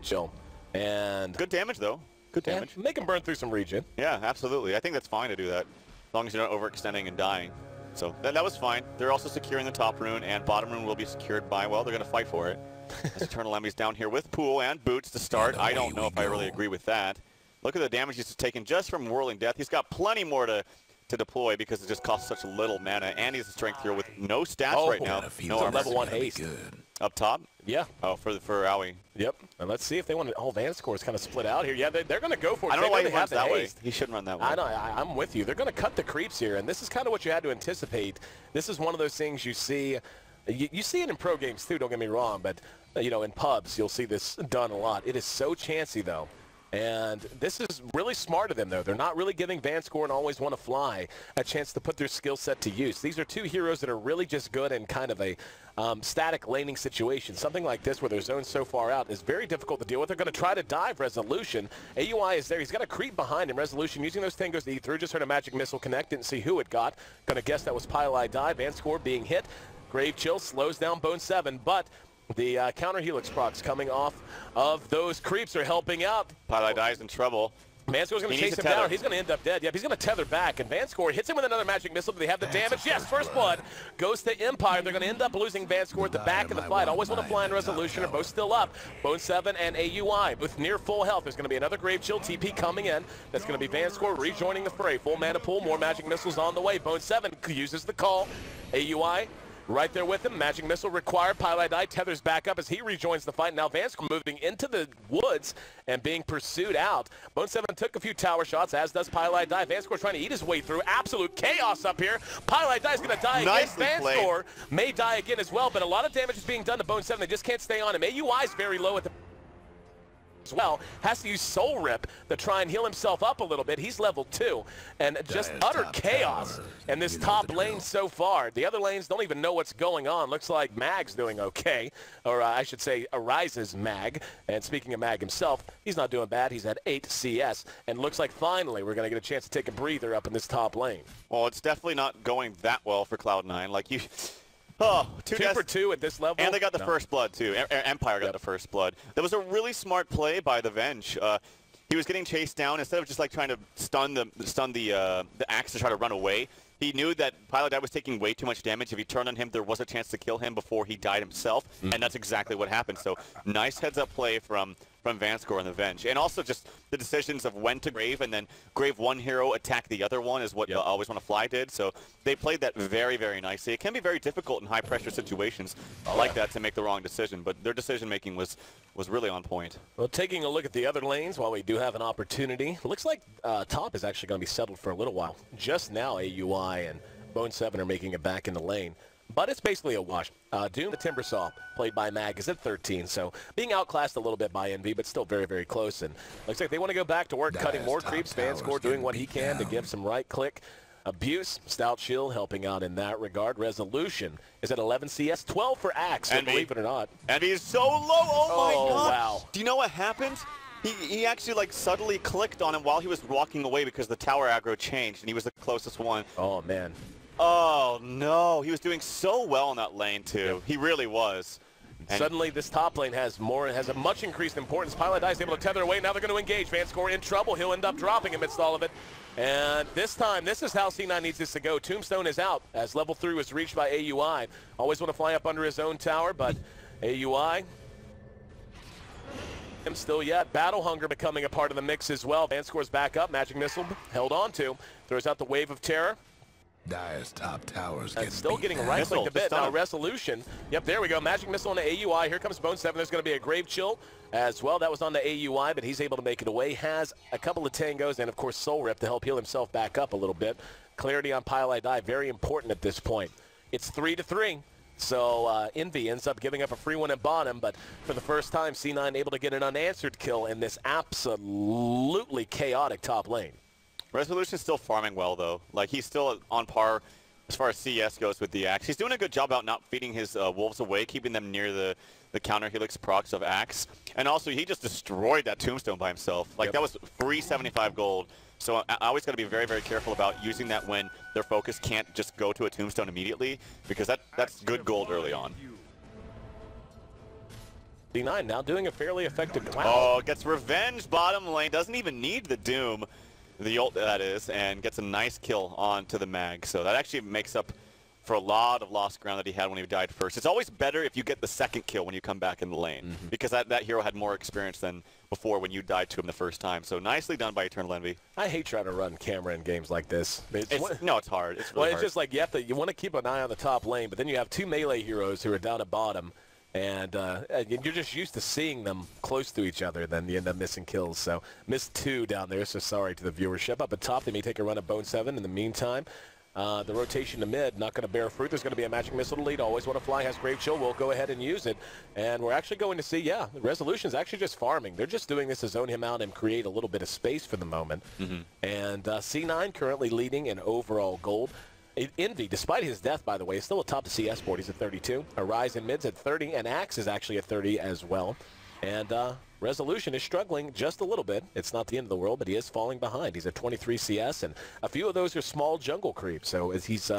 chill. And good damage, though. Good damage. Make him burn through some regen. Yeah, absolutely. I think that's fine to do that, as long as you're not overextending and dying. So that was fine. They're also securing the top rune, and bottom rune will be secured by, well, they're going to fight for it. As Eternal Enemy's down here with Pool and Boots to start. I don't know if I really agree with that. Look at the damage he's taken just from Whirling Death. He's got plenty more to deploy because it just costs such little mana, and he's a strength hero with no stats right now. No level 1 haste. Up top? Yeah. Oh, for Owie. Yep. And let's see if they want to. Oh, Vanscore is kind of split out here. Yeah, they're going to go for it. I don't know why he runs that way. He shouldn't run that way. I know. I'm with you. They're going to cut the creeps here, and this is kind of what you had to anticipate. This is one of those things you see. You see it in pro games too. Don't get me wrong, but you know, in pubs you'll see this done a lot. It is so chancy though. And this is really smart of them, though. They're not really giving Vanscore and Always Want to Fly a chance to put their skill set to use. These are two heroes that are really just good in kind of a static laning situation. Something like this where their zone's so far out is very difficult to deal with. They're going to try to dive Resolution. AUI is there. He's got a creep behind him. Resolution using those tangos to eat through. Just heard a magic missile connect. Didn't see who it got. Going to guess that was Pylai dive. Vanscore being hit. Grave Chill slows down Bone 7, but the counter helix procs coming off of those creeps are helping out. Pylai dies in trouble. Vanscore's going to chase him down. He's going to end up dead. Yep, he's going to tether back. And Vanscore hits him with another magic missile. Do they have the damage? Yes, first blood goes to Empire. They're going to end up losing Vanscore at the back of the fight. Always Want to Fly and Resolution are both still up. Bone 7 and AUI with near full health. There's going to be another Grave Chill TP coming in. That's going to be Vanscore rejoining the fray. Full mana pool, more magic missiles on the way. Bone 7 uses the call. AUI right there with him. Magic missile required. Pylai die tethers back up as he rejoins the fight. Now Vanscore moving into the woods and being pursued out. Bone 7 took a few tower shots, as does Pylai die. Vanscore trying to eat his way through. Absolute chaos up here. Pylai die is going to die again. Vanscore may die again as well, but a lot of damage is being done to Bone 7. They just can't stay on him. AUI is very low at the as well, has to use Soul Rip to try and heal himself up a little bit. He's level 2, and just utter chaos in this top lane so far. The other lanes don't even know what's going on. Looks like Mag's doing okay, or I should say Arise's Mag. And speaking of Mag himself, he's not doing bad. He's at 8 CS, and looks like finally we're going to get a chance to take a breather up in this top lane. Well, it's definitely not going that well for Cloud9. Like you. Oh, two for 2 at this level. And they got the first blood, too. Empire got the first blood. That was a really smart play by the Venge. He was getting chased down. Instead of just like trying to stun the axe to try to run away, he knew that Pylai was taking way too much damage. If he turned on him, there was a chance to kill him before he died himself, and that's exactly what happened. So nice heads-up play from Vanscore and the Venge. And also just the decisions of when to Grave, and then Grave one hero, attack the other one is what Always Want to Fly did. So they played that very, very nicely. It can be very difficult in high-pressure situations like that to make the wrong decision, but their decision-making was really on point. Well, taking a look at the other lanes while we do have an opportunity, looks like top is actually going to be settled for a little while. Just now, AUI and Bone 7 are making it back in the lane. But it's basically a wash. Doom the Timbersaw, played by Mag, is at 13, so being outclassed a little bit by Envy, but still very, very close. And looks like they want to go back to work, cutting more creeps. Vanscore doing what he can to give some right-click abuse. Stout Shield helping out in that regard. Resolution is at 11 CS, 12 for Axe, so believe it or not. Envy is so low, oh my god! Wow. Do you know what happened? He actually like subtly clicked on him while he was walking away because the tower aggro changed, and he was the closest one. Oh, man. Oh, no. He was doing so well in that lane, too. Yep. He really was. And suddenly, this top lane has a much increased importance. Pylai die is able to tether away. Now they're going to engage. Vanscore in trouble. He'll end up dropping amidst all of it. And this time, this is how C9 needs this to go. Tombstone is out as level 3 was reached by AUI. Always want to fly up under his own tower, but AUI... him still yet. Battle Hunger becoming a part of the mix as well. Vanscore's back up. Magic Missile held on to. Throws out the Wave of Terror. Dire's top towers still getting right-clicked a bit. Now Resolution. Yep, there we go. Magic Missile on the AUI. Here comes Bone 7. There's going to be a Grave Chill as well. That was on the AUI, but he's able to make it away. Has a couple of tangos and, of course, Soul Rip to help heal himself back up a little bit. Clarity on Pylai die, very important at this point. It's 3-3. So Envy ends up giving up a free one at bottom, but for the first time, C9 able to get an unanswered kill in this absolutely chaotic top lane. Resolution's still farming well, though. Like, he's still on par as far as CS goes with the Axe. He's doing a good job about not feeding his wolves away, keeping them near the counter helix procs of Axe. And also, he just destroyed that Tombstone by himself. Like, that was free 75 gold. So I always got to be very, very careful about using that when their focus can't just go to a Tombstone immediately, because that's good gold early on. D9 now doing a fairly effective. Wow. Oh, gets revenge bottom lane. Doesn't even need the Doom, the ult that is, and gets a nice kill onto the mag. So that actually makes up for a lot of lost ground that he had when he died first. It's always better if you get the second kill when you come back in the lane, because that hero had more experience than before when you died to him the first time. So nicely done by Eternal Envy. I hate trying to run camera in games like this. No, it's hard. It's really hard. Just like you want to keep an eye on the top lane, but then you have two melee heroes who are down at bottom, and you're just used to seeing them close to each other, then you end up missing kills. So missed 2 down there, so sorry to the viewership. Up at top, they may take a run at Bone 7 in the meantime. The rotation to mid, not going to bear fruit. There's going to be a magic missile to lead. Always want to fly, has Grave Chill. We'll go ahead and use it. And we're actually going to see, Resolution's actually just farming. They're just doing this to zone him out and create a little bit of space for the moment. And C9 currently leading in overall gold. Envy, despite his death, by the way, is still atop the CS board. He's at 32. Arise in mid's at 30, and Axe is actually at 30 as well. And Resolution is struggling just a little bit. It's not the end of the world, but he is falling behind. He's at 23 CS, and a few of those are small jungle creeps. So as he's